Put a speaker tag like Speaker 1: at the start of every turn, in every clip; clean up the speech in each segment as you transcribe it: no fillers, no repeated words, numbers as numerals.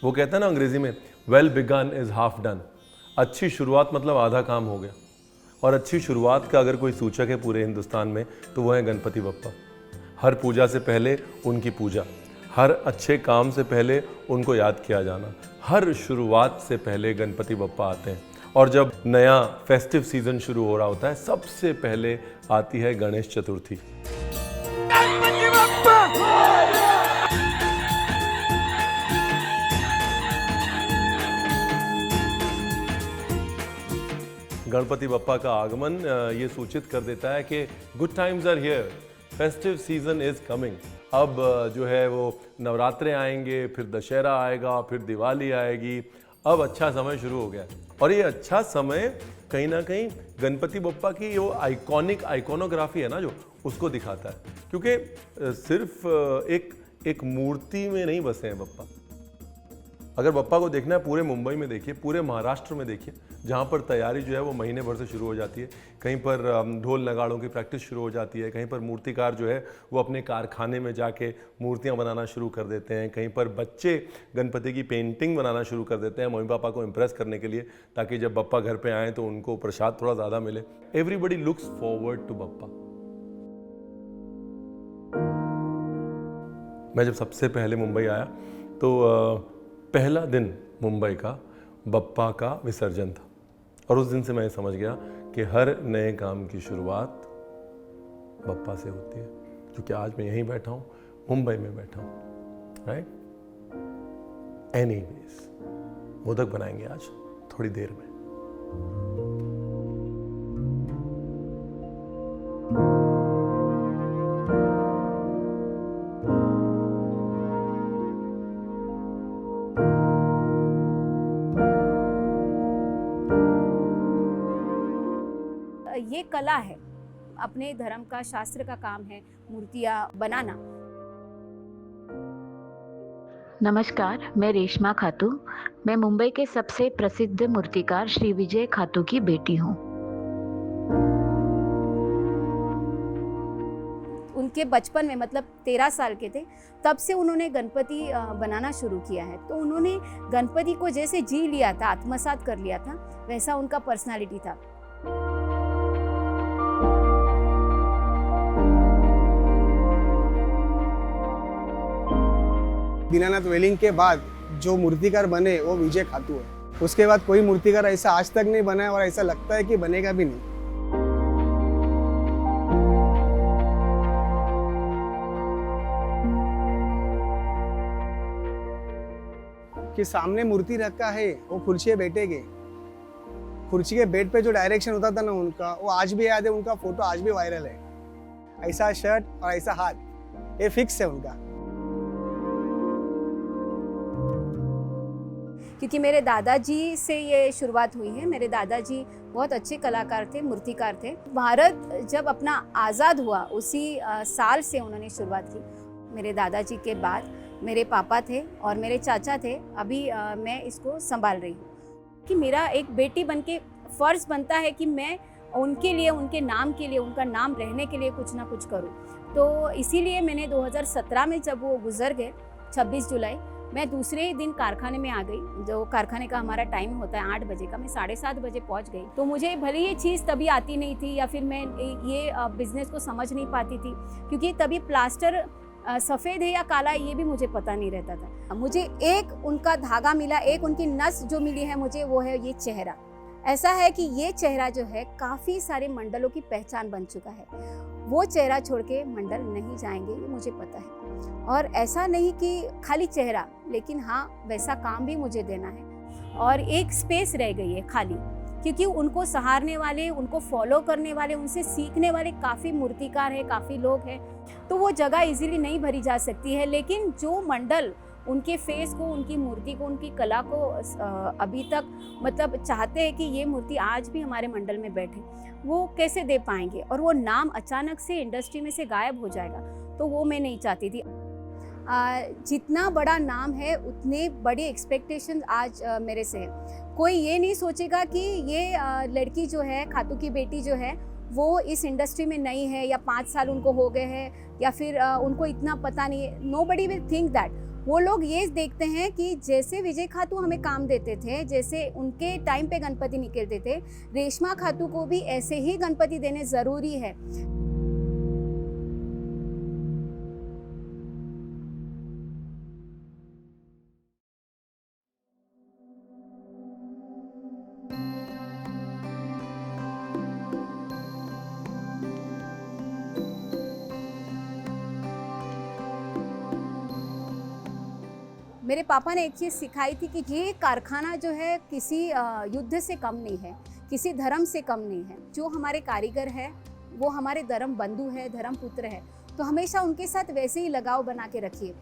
Speaker 1: वो कहता है ना अंग्रेजी में, well begun is half done. अच्छी शुरुआत मतलब आधा काम हो गया। और अच्छी शुरुआत का अगर कोई सूचक है पूरे हिंदुस्तान में तो वो है गणपति बप्पा। हर पूजा से पहले उनकी पूजा, हर अच्छे काम से पहले उनको याद किया जाना, हर शुरुआत से पहले गणपति बप्पा आते हैं। और जब नया फेस्टिव सीजन शुरू हो रहा होता है सबसे पहले आती है गणेश चतुर्थी। गणपति बप्पा का आगमन ये सूचित कर देता है कि good times are here, festive season is coming. अब जो है वो नवरात्रे आएंगे, फिर दशहरा आएगा, फिर दिवाली आएगी। अब अच्छा समय शुरू हो गया है। और ये अच्छा समय कहीं ना कहीं गणपति बप्पा की वो आइकोनोग्राफी है ना जो, उसको दिखाता है। क्योंकि सिर्फ एक मूर्ति में नहीं बसे हैं बप्पा। अगर बप्पा को देखना है पूरे मुंबई में देखिए, पूरे महाराष्ट्र में देखिए, जहाँ पर तैयारी जो है वो महीने भर से शुरू हो जाती है। कहीं पर ढोल नगाड़ों की प्रैक्टिस शुरू हो जाती है, कहीं पर मूर्तिकार जो है वो अपने कारखाने में जाके मूर्तियाँ बनाना शुरू कर देते हैं, कहीं पर बच्चे गणपति की पेंटिंग बनाना शुरू कर देते हैं मम्मी पापा को इम्प्रेस करने के लिए, ताकि जब बप्पा घर पे आएँ तो उनको प्रसाद थोड़ा ज़्यादा मिले। Everybody looks forward to Bappa. मैं जब सबसे पहले मुंबई आया तो पहला दिन मुंबई का बप्पा का विसर्जन था। और उस दिन से मैं समझ गया कि हर नए काम की शुरुआत बप्पा से होती है। क्योंकि आज मैं यहीं बैठा हूँ, मुंबई में बैठा हूँ, राइट। एनीवेज, मोदक बनाएंगे आज थोड़ी देर में।
Speaker 2: ये कला है, अपने धर्म का, शास्त्र का काम है मूर्तियाँ बनाना।
Speaker 3: नमस्कार, मैं रेशमा खातू। मैं मुंबई के सबसे प्रसिद्ध मूर्तिकार श्री विजय खातू की बेटी हूँ।
Speaker 2: उनके बचपन में, मतलब 13 साल के थे, तब से उन्होंने गणपति बनाना शुरू किया है। तो उन्होंने गणपति को जैसे जी लिया था, आत्मसात कर लिया था, वैसा उनका पर्सनालिटी था।
Speaker 4: दीनानाथ वेलिंग के बाद जो मूर्तिकार बने वो विजय खातू है। उसके बाद कोई मूर्तिकार ऐसा आज तक नहीं बना है और ऐसा लगता है कि बनेगा भी नहीं। कि सामने मूर्ति रखा है, वो कुर्सी पे बैठेंगे, कुर्सी के बेड पे जो डायरेक्शन होता था ना उनका, वो आज भी याद है। उनका फोटो आज भी वायरल है। ऐसा शर्ट और ऐसा हाथ, ये फिक्स है उनका।
Speaker 2: क्योंकि मेरे दादाजी से ये शुरुआत हुई है। मेरे दादाजी बहुत अच्छे कलाकार थे, मूर्तिकार थे। भारत जब अपना आज़ाद हुआ उसी साल से उन्होंने शुरुआत की। मेरे दादाजी के बाद मेरे पापा थे और मेरे चाचा थे। अभी मैं इसको संभाल रही हूँ कि मेरा एक बेटी बनके फ़र्ज़ बनता है कि मैं उनके लिए, उनके नाम के लिए, उनका नाम रहने के लिए कुछ ना कुछ करूँ। तो इसीलिए मैंने 2017 में जब वो गुजर गए 26 जुलाई, मैं दूसरे ही दिन कारखाने में आ गई। जो कारखाने का हमारा टाइम होता है 8 बजे का, मैं 7:30 बजे पहुंच गई। तो मुझे भले ये चीज़ तभी आती नहीं थी या फिर मैं ये बिज़नेस को समझ नहीं पाती थी, क्योंकि तभी प्लास्टर सफ़ेद है या काला है ये भी मुझे पता नहीं रहता था। मुझे एक उनका धागा मिला, एक उनकी नस जो मिली है मुझे, वो है ये चेहरा। ऐसा है कि ये चेहरा जो है काफ़ी सारे मंडलों की पहचान बन चुका है। वो चेहरा छोड़ के मंडल नहीं जाएंगे, ये मुझे पता है। और ऐसा नहीं कि खाली चेहरा, लेकिन हाँ वैसा काम भी मुझे देना है। और एक स्पेस रह गई है खाली, क्योंकि उनको सहारने वाले, उनको फॉलो करने वाले, उनसे सीखने वाले काफ़ी मूर्तिकार हैं, काफ़ी लोग हैं। तो वो जगह इजीली नहीं भरी जा सकती है। लेकिन जो मंडल उनके फेस को, उनकी मूर्ति को, उनकी कला को अभी तक मतलब चाहते हैं कि ये मूर्ति आज भी हमारे मंडल में बैठे, वो कैसे दे पाएंगे? और वो नाम अचानक से इंडस्ट्री में से गायब हो जाएगा, तो वो मैं नहीं चाहती थी। जितना बड़ा नाम है उतने बड़ी एक्सपेक्टेशन आज मेरे से है। कोई ये नहीं सोचेगा कि ये लड़की जो है, खातू की बेटी जो है, वो इस इंडस्ट्री में नई है या 5 साल उनको हो गए हैं या फिर उनको इतना पता नहीं है। Nobody will think that. वो लोग ये देखते हैं कि जैसे विजय खातू हमें काम देते थे, जैसे उनके टाइम पे गणपति निकलते थे, रेशमा खातू को भी ऐसे ही गणपति देने ज़रूरी है। मेरे पापा ने एक चीज़ सिखाई थी कि ये कारखाना जो है किसी युद्ध से कम नहीं है, किसी धर्म से कम नहीं है। जो हमारे कारीगर है वो हमारे धर्म बंधु है, धर्म पुत्र है, तो हमेशा उनके साथ वैसे ही लगाव बना के रखिए।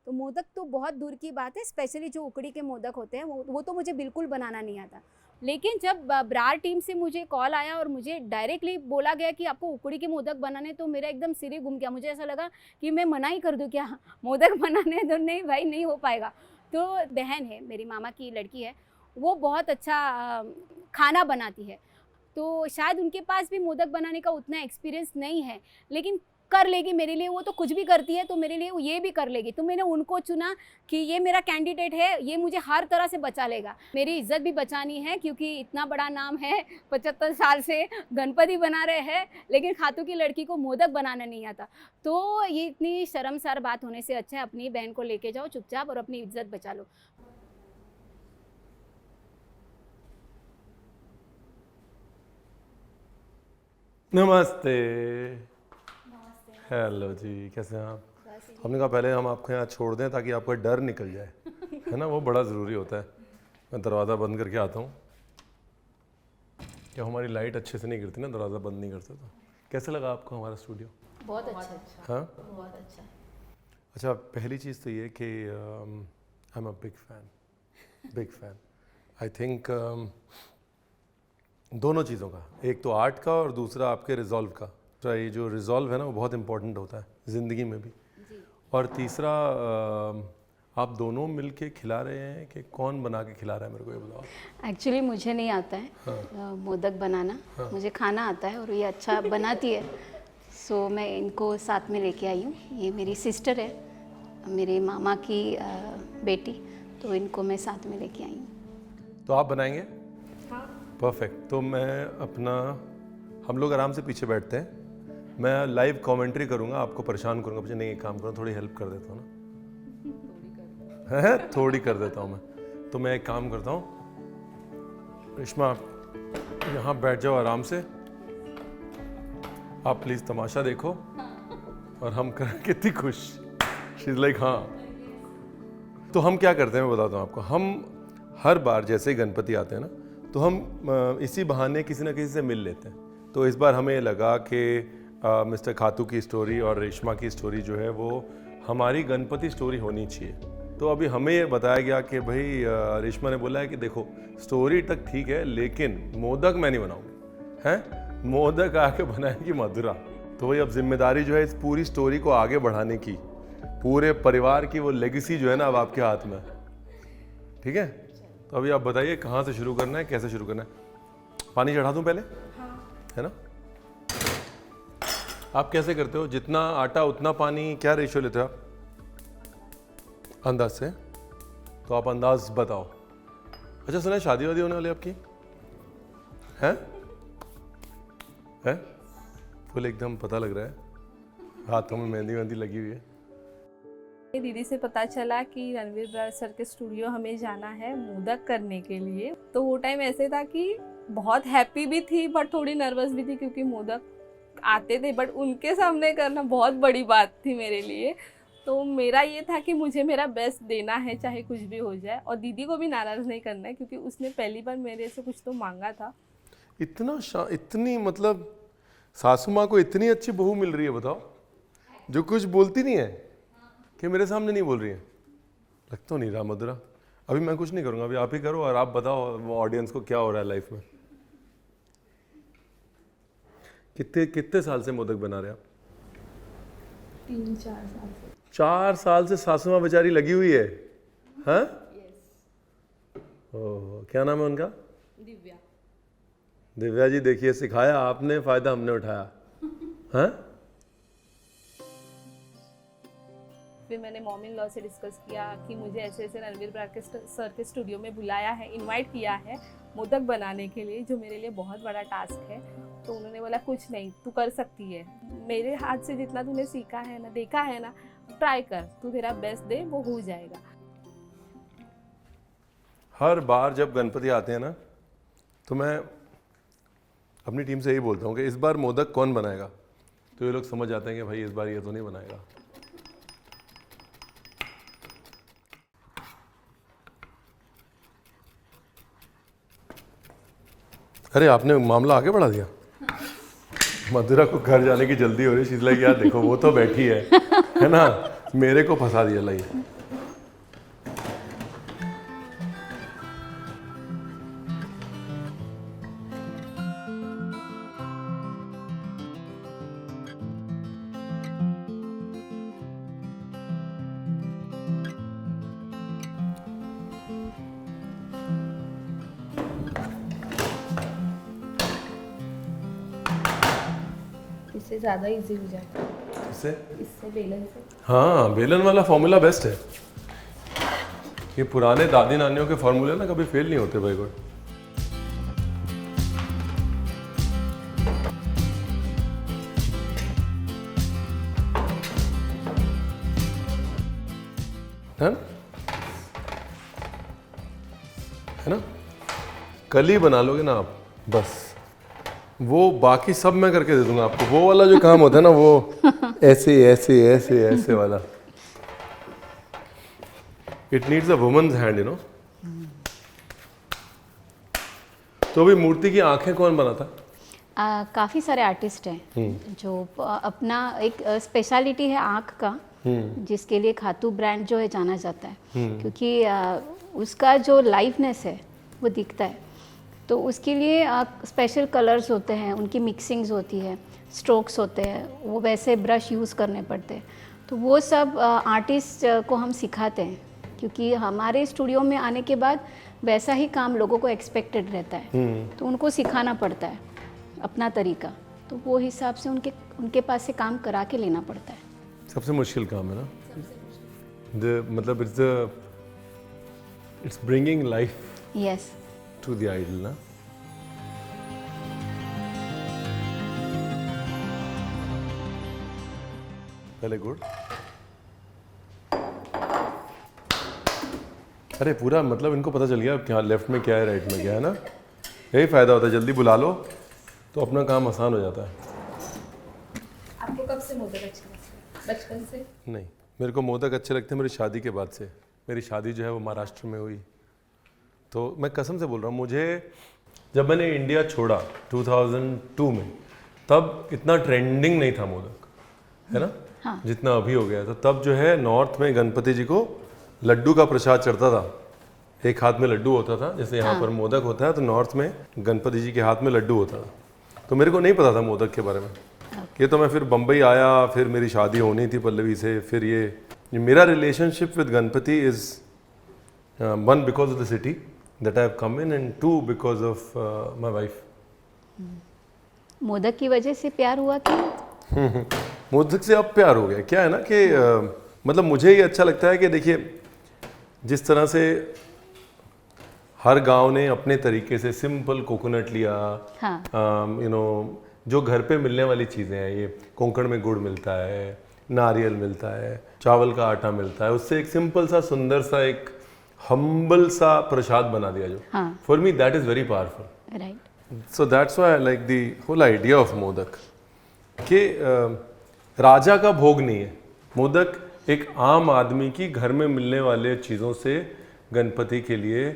Speaker 2: तो मोदक तो बहुत दूर की बात है, स्पेशली जो उकड़ी के मोदक होते हैं वो तो मुझे बिल्कुल बनाना नहीं आता। लेकिन जब ब्रार टीम से मुझे कॉल आया और मुझे डायरेक्टली बोला गया कि आपको उकड़ी के मोदक बनाने, तो मेरा एकदम सिर ही घूम गया। मुझे ऐसा लगा कि मैं मना ही कर दूं क्या, मोदक बनाने तो नहीं भाई, नहीं हो पाएगा। तो बहन है, मेरी मामा की लड़की है, वो बहुत अच्छा खाना बनाती है, तो शायद उनके पास भी मोदक बनाने का उतना एक्सपीरियंस नहीं है, लेकिन कर लेगी मेरे लिए। वो तो कुछ भी करती है, तो मेरे लिए वो ये भी कर लेगी। तो मैंने उनको चुना कि ये मेरा कैंडिडेट है, ये मुझे हर तरह से बचा लेगा। मेरी इज्जत भी बचानी है, क्योंकि इतना बड़ा नाम है, 75 साल से गणपति बना रहे हैं, लेकिन खातू की लड़की को मोदक बनाना नहीं आता। तो ये इतनी शर्मसार बात होने से अच्छा है अपनी बहन को लेके जाओ चुपचाप और अपनी इज्जत बचा लो।
Speaker 1: नमस्ते। हेलो जी, कैसे हैं आप? हमने कहा पहले हम आपको यहाँ छोड़ दें ताकि आपका डर निकल जाए, है ना, वो बड़ा ज़रूरी होता है। मैं दरवाज़ा बंद करके आता हूँ, क्या हमारी लाइट अच्छे से नहीं गिरती ना, दरवाज़ा बंद नहीं करते। तो कैसा लगा आपको हमारा स्टूडियो?
Speaker 3: बहुत अच्छा।
Speaker 1: हाँ,
Speaker 3: बहुत अच्छा।
Speaker 1: अच्छा, पहली चीज़ तो ये कि I am a big fan. I think दोनों चीज़ों का, एक तो आर्ट का और दूसरा आपके रिजॉल्व का। तो ये जो रिजॉल्व है ना, वो बहुत इंपॉर्टेंट होता है ज़िंदगी में भी। और तीसरा आप दोनों मिलके खिला रहे हैं कि कौन बना के खिला रहा है, मेरे को ये बताओ।
Speaker 2: एक्चुअली मुझे नहीं आता है मोदक बनाना, मुझे खाना आता है और ये अच्छा बनाती है। सो मैं इनको साथ में लेके आई हूँ। ये मेरी सिस्टर है, मेरे मामा की बेटी, तो इनको मैं साथ में लेके आई हूँ।
Speaker 1: तो आप बनाएंगे? हाँ। परफेक्ट। तो मैं हम लोग आराम से पीछे बैठते हैं, मैं लाइव कमेंट्री करूँगा, आपको परेशान करूँगा। मुझे नहीं, एक काम करो, थोड़ी हेल्प कर देता हूँ ना, थोड़ी कर देता हूँ मैं। तो मैं एक काम करता हूँ, रेशमा यहाँ बैठ जाओ आराम से, आप प्लीज़ तमाशा देखो और हम कर कितनी खुश। शी इज़ लाइक हाँ। तो हम क्या करते हैं मैं बताता हूँ आपको। हम हर बार जैसे ही गणपति आते हैं ना, तो हम इसी बहाने किसी ना किसी से मिल लेते हैं। तो इस बार हमें लगा कि मिस्टर खातू की स्टोरी और रेशमा की स्टोरी जो है वो हमारी गणपति स्टोरी होनी चाहिए। तो अभी हमें ये बताया गया कि भाई रेशमा ने बोला है कि देखो स्टोरी तक ठीक है, लेकिन मोदक मैं नहीं बनाऊंगी, हैं, मोदक आके बनाएगी मधुरा। तो वही अब जिम्मेदारी जो है इस पूरी स्टोरी को आगे बढ़ाने की, पूरे परिवार की वो लेगेसी जो है ना, अब आपके हाथ में। ठीक है, तो अभी आप बताइए कहाँ से शुरू करना है, कैसे शुरू करना है। पानी चढ़ा दूँ पहले? है ना। आप कैसे करते हो, जितना आटा उतना पानी, क्या रेशियो लेते हो आप अंदाज से? तो आप अंदाज बताओ। अच्छा, सुना है शादी वादी होने वाली आपकी है? फुल एकदम पता लग रहा है, हाथों में मेहंदी वेहंदी लगी हुई है।
Speaker 5: दीदी से पता चला कि रणवीर ब्रार सर के स्टूडियो हमें जाना है मोदक करने के लिए। तो वो टाइम ऐसे था कि बहुत हैप्पी भी थी बट थोड़ी नर्वस भी थी, क्योंकि मोदक आते थे बट उनके सामने करना बहुत बड़ी बात थी मेरे लिए। तो मेरा ये था कि मुझे मेरा बेस्ट देना है, चाहे कुछ भी हो जाए, और दीदी को भी नाराज़ नहीं करना है, क्योंकि उसने पहली बार मेरे से कुछ तो मांगा था।
Speaker 1: इतनी मतलब सासू माँ को इतनी अच्छी बहू मिल रही है, बताओ, जो कुछ बोलती नहीं है, कि मेरे सामने नहीं बोल रही है। लग तो नहीं रहा मधुरा। अभी मैं कुछ नहीं करूँगा, अभी आप ही करो और आप बताओ ऑडियंस को क्या हो रहा है लाइफ में। कितने साल से मोदक बना रहे हैं आप?
Speaker 5: 3-4 साल से।
Speaker 1: 4 साल से सासू माँ बेचारी लगी हुई है, हाँ? ओह, क्या नाम है उनका?
Speaker 5: दिव्या।
Speaker 1: दिव्या जी देखिए, सिखाया आपने, फायदा हमने उठाया। हाँ,
Speaker 5: फिर मैंने मॉम इन लॉ से डिस्कस किया कि मुझे ऐसे ऐसे रणवीर बरार सर के स्टूडियो में बुलाया है, इनवाइट किया है मोदक बनाने के लिए, जो मेरे लिए बहुत बड़ा टास्क है। तो उन्होंने बोला कुछ नहीं, तू कर सकती है, मेरे हाथ से जितना तूने सीखा है ना, देखा है ना, ट्राई कर, तू तेरा बेस्ट दे, वो हो जाएगा।
Speaker 1: हर बार जब गणपति आते हैं ना, तो मैं अपनी टीम से यही बोलता हूँ कि इस बार मोदक कौन बनाएगा, तो ये लोग समझ जाते हैं कि भाई इस बार ये तो नहीं बनाएगा। अरे आपने मामला आगे बढ़ा दिया। मधुरा को घर जाने की जल्दी हो रही, शीज लाइक यार देखो वो तो बैठी है ना, मेरे को फंसा दिया लाई।
Speaker 5: इससे ज़्यादा इजी हो जाता है,
Speaker 1: इससे
Speaker 5: इससे बेलन से।
Speaker 1: हाँ, बेलन वाला फॉर्मूला बेस्ट है। ये पुराने दादी नानियों के फॉर्मूले ना कभी फेल नहीं होते भाई कोई। है ना, कल ही बना लोगे ना आप, बस वो बाकी सब मैं करके दे दूंगा आपको। वो वाला जो काम होता है ना, वो ऐसे ऐसे ऐसे ऐसे वाला, it needs a women's hand, you know. तो अभी मूर्ति की आंखें कौन बनाता?
Speaker 2: काफ़ी सारे आर्टिस्ट हैं जो अपना एक स्पेशलिटी है आँख का, जिसके लिए खातू ब्रांड जो है जाना जाता है, क्योंकि उसका जो लाइवनेस है वो दिखता है। तो उसके लिए स्पेशल कलर्स होते हैं, उनकी मिक्सिंग्स होती है, स्ट्रोक्स होते हैं, वो वैसे ब्रश यूज़ करने पड़ते हैं। तो वो सब आर्टिस्ट को हम सिखाते हैं, क्योंकि हमारे स्टूडियो में आने के बाद वैसा ही काम लोगों को एक्सपेक्टेड रहता है, तो उनको सिखाना पड़ता है अपना तरीका। तो वो हिसाब से उनके पास से काम करा के लेना पड़ता है।
Speaker 1: सबसे मुश्किल काम है ना, मतलब it's bringing life
Speaker 2: yes
Speaker 1: to the idol ना। पहले गुड, अरे पूरा मतलब इनको पता चल गया क्या लेफ्ट में क्या है, राइट में क्या है ना। यही फायदा होता है, जल्दी बुला लो तो अपना काम आसान हो जाता है।
Speaker 5: आपको कब से मोदक अच्छे लगते हैं? बचपन से?
Speaker 1: नहीं, मेरे को मोदक अच्छे लगते हैं मेरी शादी के बाद से। मेरी शादी जो है वो महाराष्ट्र में हुई, तो मैं कसम से बोल रहा हूँ, मुझे जब मैंने इंडिया छोड़ा 2002 में, तब इतना ट्रेंडिंग नहीं था मोदक, है ना।
Speaker 2: हाँ।
Speaker 1: जितना अभी हो गया। तो तब जो है नॉर्थ में गणपति जी को लड्डू का प्रसाद चढ़ता था, एक हाथ में लड्डू होता था, जैसे यहाँ पर मोदक होता है, तो नॉर्थ में गणपति जी के हाथ में लड्डू होता था। तो मेरे को नहीं पता था मोदक के बारे में। ये तो मैं फिर बम्बई आया, फिर मेरी शादी होनी थी पल्लवी से, फिर ये मेरा relationship with Ganpati is one because of the city that I have come in, and two because of my wife.
Speaker 2: Modak की वजह से प्यार हुआ कि
Speaker 1: मोदक से अब प्यार हो गया। क्या है ना कि मतलब मुझे ये अच्छा लगता है कि देखिए, जिस तरह से हर गांव ने अपने तरीके से सिंपल कोकोनट लिया,
Speaker 2: हाँ।
Speaker 1: यू नो, जो घर पे मिलने वाली चीज़ें हैं, ये कोंकण में गुड़ मिलता है, नारियल मिलता है, चावल का आटा मिलता है, उससे एक सिंपल सा सुंदर सा एक हम्बल सा प्रसाद बना दिया जो, for me that is very powerful, right. So that's why I like the whole idea of modak, कि राजा का भोग नहीं है मोदक, एक आम आदमी की घर में मिलने वाले चीज़ों से गणपति के लिए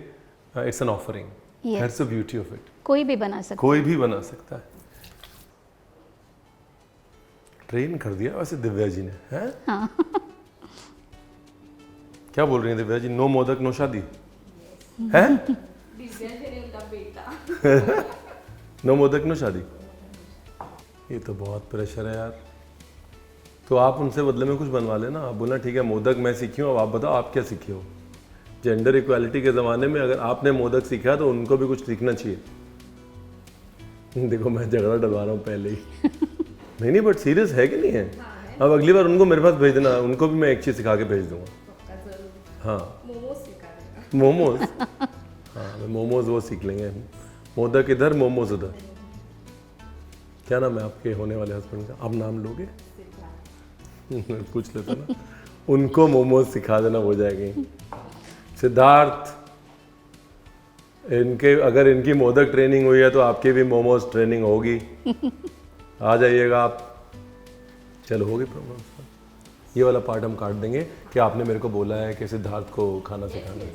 Speaker 1: it's an offering, that's the beauty of it.
Speaker 2: कोई भी बना सकता है,
Speaker 1: कोई भी बना सकता है। ट्रेन कर दिया वैसे दिव्या जी ने, हैं? हाँ। क्या बोल रही हैं दिव्या जी? नो मोदक नो शादी है? नो मोदक नो शादी, ये तो बहुत प्रेशर है यार। तो आप उनसे बदले में कुछ बनवा लेना, आप बोलना ठीक है मोदक मैं सीखी हूँ, अब आप बताओ आप क्या सीखे हो। जेंडर इक्वालिटी के ज़माने में अगर आपने मोदक सीखा तो उनको भी कुछ सीखना चाहिए। देखो मैं झगड़ा डलवा रहा हूँ पहले ही। नहीं बट सीरियस है कि नहीं है? अब अगली बार उनको मेरे पास भेज देना, उनको भी मैं एक चीज़ सिखा के भेज दूंगा। हाँ मोमोज। हाँ मोमोज वो सीख लेंगे, मोदक इधर मोमोज उधर। क्या नाम है आपके होने वाले हस्बैंड का? आप नाम लोगे? पूछ लेते ना, उनको मोमोज सिखा देना, हो जाएगी। सिद्धार्थ, इनके अगर इनकी मोदक ट्रेनिंग हुई है तो आपकी भी मोमोज ट्रेनिंग होगी। आ जाइएगा आप। चलो होगी प्रॉब्लम। ये वाला पार्ट हम काट देंगे कि आपने मेरे को बोला है कि सिद्धार्थ को खाना सिखाना है।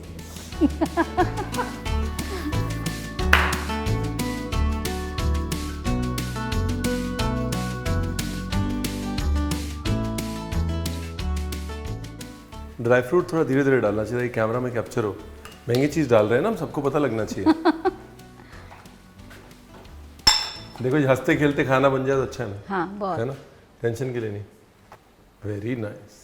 Speaker 1: ड्राई फ्रूट थोड़ा धीरे धीरे डालना चाहिए, कैमरा में कैप्चर हो। महंगी चीज़ डाल रहे हैं ना हम, सबको पता लगना चाहिए। देखो ये हंसते खेलते खाना बन जाए तो अच्छा है ना।
Speaker 2: हाँ बहुत
Speaker 1: है ना, टेंशन के लिए नहीं। Very nice.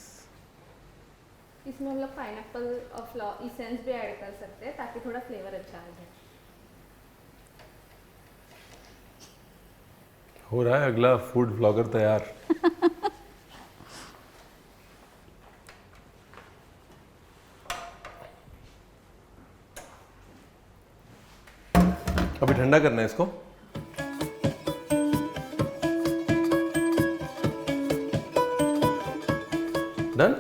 Speaker 5: इसमें हम लोग पाइनएप्पल और इसेंस भी ऐड कर सकते हैं ताकि थोड़ा फ्लेवर अच्छा आ जाए।
Speaker 1: हो रहा है अगला फूड ब्लॉगर तैयार। अभी ठंडा करना है इसको। डन।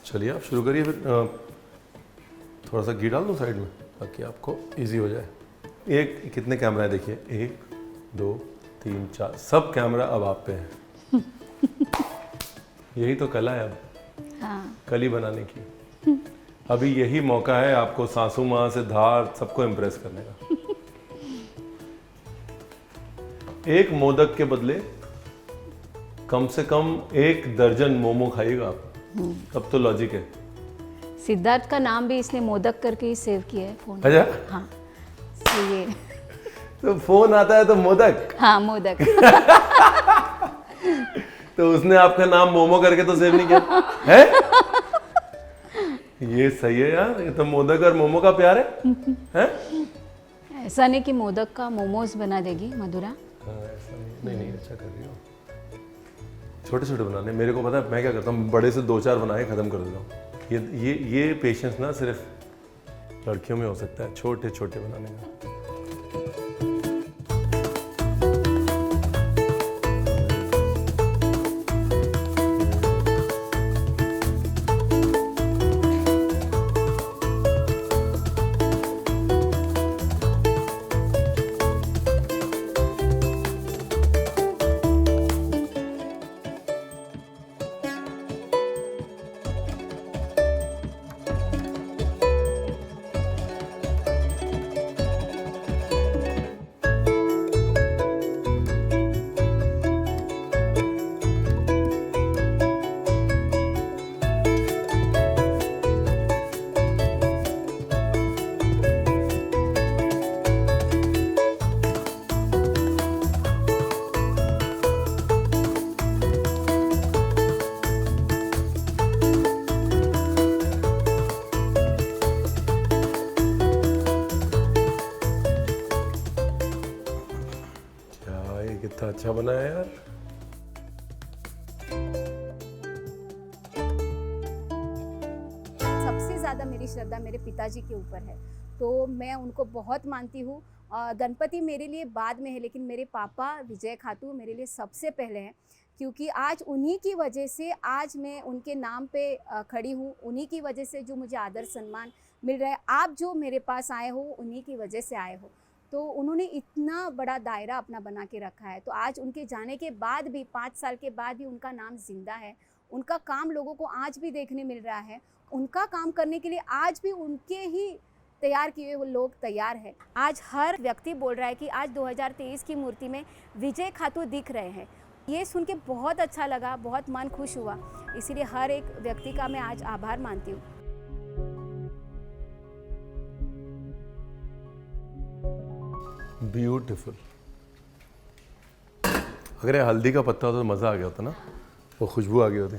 Speaker 1: चलिए आप शुरू करिए फिर। थोड़ा सा घी डाल दूँ साइड में ताकि आपको इजी हो जाए। एक कितने कैमरा है देखिए, 1 2 3 4, सब कैमरा अब आप पे है। यही तो कला है अब।
Speaker 2: हाँ
Speaker 1: कली बनाने की। अभी यही मौका है आपको सासू माँ, सिद्धार्थ सबको इम्प्रेस करने का। एक मोदक के बदले कम से कम 1 दर्जन मोमो खाइएगा आप, तब तो लॉजिक है।
Speaker 2: सिद्धार्थ का नाम भी इसने मोदक करके ही सेव किया है फोन।
Speaker 1: अच्छा,
Speaker 2: हाँ तो ये
Speaker 1: तो फोन आता है तो मोदक।
Speaker 2: हाँ मोदक।
Speaker 1: तो उसने आपका नाम मोमो करके तो सेव नहीं किया है? ये सही है यार, ये तो मोदक और मोमो का प्यार है। हैं?
Speaker 2: ऐसा नहीं कि मोदक का मोमोज बना देगी मधुरा।
Speaker 1: हाँ, ऐसा नहीं, नहीं अच्छा कर रही हो। छोटे छोटे बनाने, मेरे को पता है मैं क्या करता हूँ, बड़े से 2-4 बना के खत्म कर देता हूँ। ये पेशेंस ना सिर्फ लड़कियों में हो सकता है, छोटे छोटे बनाने का। कितना अच्छा बना है यार।
Speaker 2: सबसे ज़्यादा मेरी श्रद्धा मेरे पिताजी के ऊपर है, तो मैं उनको बहुत मानती हूँ। गणपति मेरे लिए बाद में है, लेकिन मेरे पापा विजय खातू मेरे लिए सबसे पहले हैं, क्योंकि आज उन्हीं की वजह से आज मैं उनके नाम पे खड़ी हूँ। उन्हीं की वजह से जो मुझे आदर सम्मान मिल रहा है, आप जो मेरे पास आए हो उन्हीं की वजह से आए हो। तो उन्होंने इतना बड़ा दायरा अपना बना के रखा है, तो आज उनके जाने के बाद भी 5 साल के बाद भी उनका नाम जिंदा है। उनका काम लोगों को आज भी देखने मिल रहा है। उनका काम करने के लिए आज भी उनके ही तैयार किए हुए लोग तैयार है। आज हर व्यक्ति बोल रहा है कि आज 2023 की मूर्ति में विजय खातू दिख रहे हैं। ये सुन के बहुत अच्छा लगा, बहुत मन खुश हुआ। इसीलिए हर एक व्यक्ति का मैं आज आभार मानती हूँ।
Speaker 1: ब्यूटीफुल। अगर ये हल्दी का पत्ता होता तो मज़ा आ गया होता ना, वो खुशबू आ गई होती।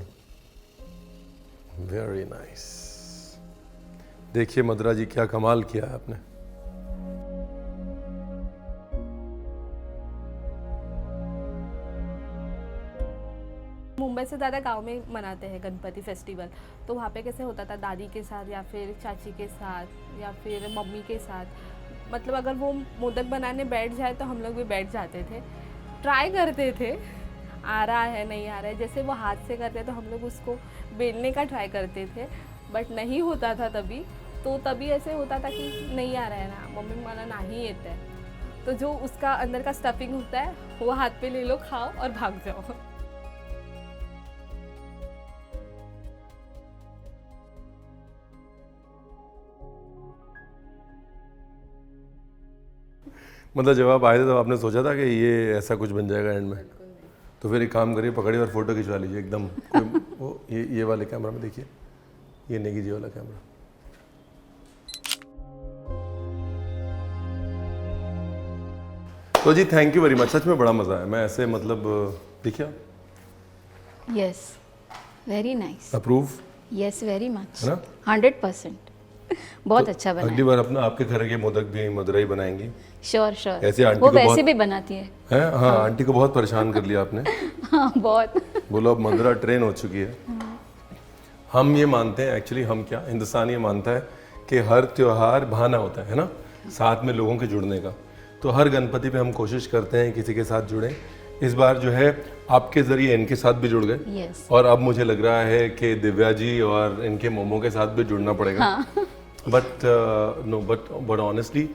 Speaker 1: Very nice. देखिए मधुरा जी क्या कमाल किया है आपने।
Speaker 5: मुंबई से ज़्यादा गांव में मनाते हैं गणपति फेस्टिवल। तो वहाँ पे कैसे होता था, दादी के साथ या फिर चाची के साथ या फिर मम्मी के साथ, मतलब अगर वो मोदक बनाने बैठ जाए तो हम लोग भी बैठ जाते थे, ट्राई करते थे, आ रहा है नहीं आ रहा है। जैसे वो हाथ से करते तो हम लोग उसको बेलने का ट्राई करते थे, बट नहीं होता था तभी ऐसे होता था कि नहीं आ रहा है ना, मम्मी मला नहीं येत है, तो जो उसका अंदर का स्टफिंग होता है वो हाथ पे ले लो, खाओ और भाग जाओ।
Speaker 1: मतलब जब आप आए थे तब आपने सोचा था कि ये ऐसा कुछ बन जाएगा एंड में? तो फिर एक काम करिए, पकड़िए और फोटो खिंचवा लीजिए एकदम वो ये वाले कैमरा में देखिए, ये नेगी जी वाला कैमरा। तो जी थैंक यू वेरी मच, सच में बड़ा मज़ा आया। मैं ऐसे मतलब देखिए आप
Speaker 2: yes, very nice,
Speaker 1: approve
Speaker 2: yes very much,
Speaker 1: है ना?
Speaker 2: 100% बहुत अच्छा बना
Speaker 1: अगली बार अपना आपके घर के मोदक भी मदुरई बनाएंगी।
Speaker 2: श्योर श्योर,
Speaker 1: ऐसे आंटी
Speaker 2: वो
Speaker 1: को
Speaker 2: वैसे
Speaker 1: बहुत-
Speaker 2: भी बनाती है।
Speaker 1: हैं? हाँ, आंटी को बहुत परेशान कर लिया आपने।
Speaker 2: हाँ बहुत।
Speaker 1: बोलो अब मदुरा ट्रेन हो चुकी है। हम ये मानते हैं, एक्चुअली हम क्या, हिंदुस्तान ये मानता है कि हर त्योहार बहाना होता है ना, साथ में लोगों के जुड़ने का। तो हर गणपति पे हम कोशिश करते हैं किसी के साथ जुड़ें। इस बार जो है आपके ज़रिए इनके साथ भी जुड़ गए,
Speaker 2: यस,
Speaker 1: और अब मुझे लग रहा है कि दिव्या जी और इनके मोमो के साथ भी जुड़ना पड़ेगा। बट नो, बट ऑनेस्टली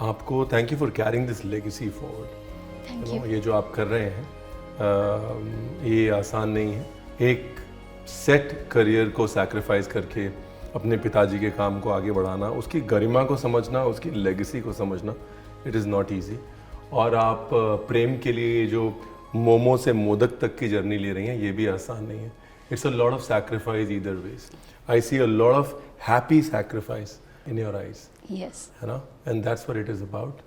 Speaker 1: आपको thank you for carrying this legacy forward.
Speaker 2: Thank you.
Speaker 1: ये जो आप कर रहे हैं ये आसान नहीं है। एक सेट करियर को सैक्रिफाइस करके अपने पिताजी के काम को आगे बढ़ाना, उसकी गरिमा को समझना, उसकी लेगेसी को समझना, इट इज़ नॉट ईजी। और आप प्रेम के लिए ये जो मोमो से मोदक तक की जर्नी ले रही हैं, ये भी आसान नहीं है। It's a lot of sacrifice either ways. I see a lot of happy sacrifice in your eyes,
Speaker 2: yes,
Speaker 1: है ना? And that's what it is about.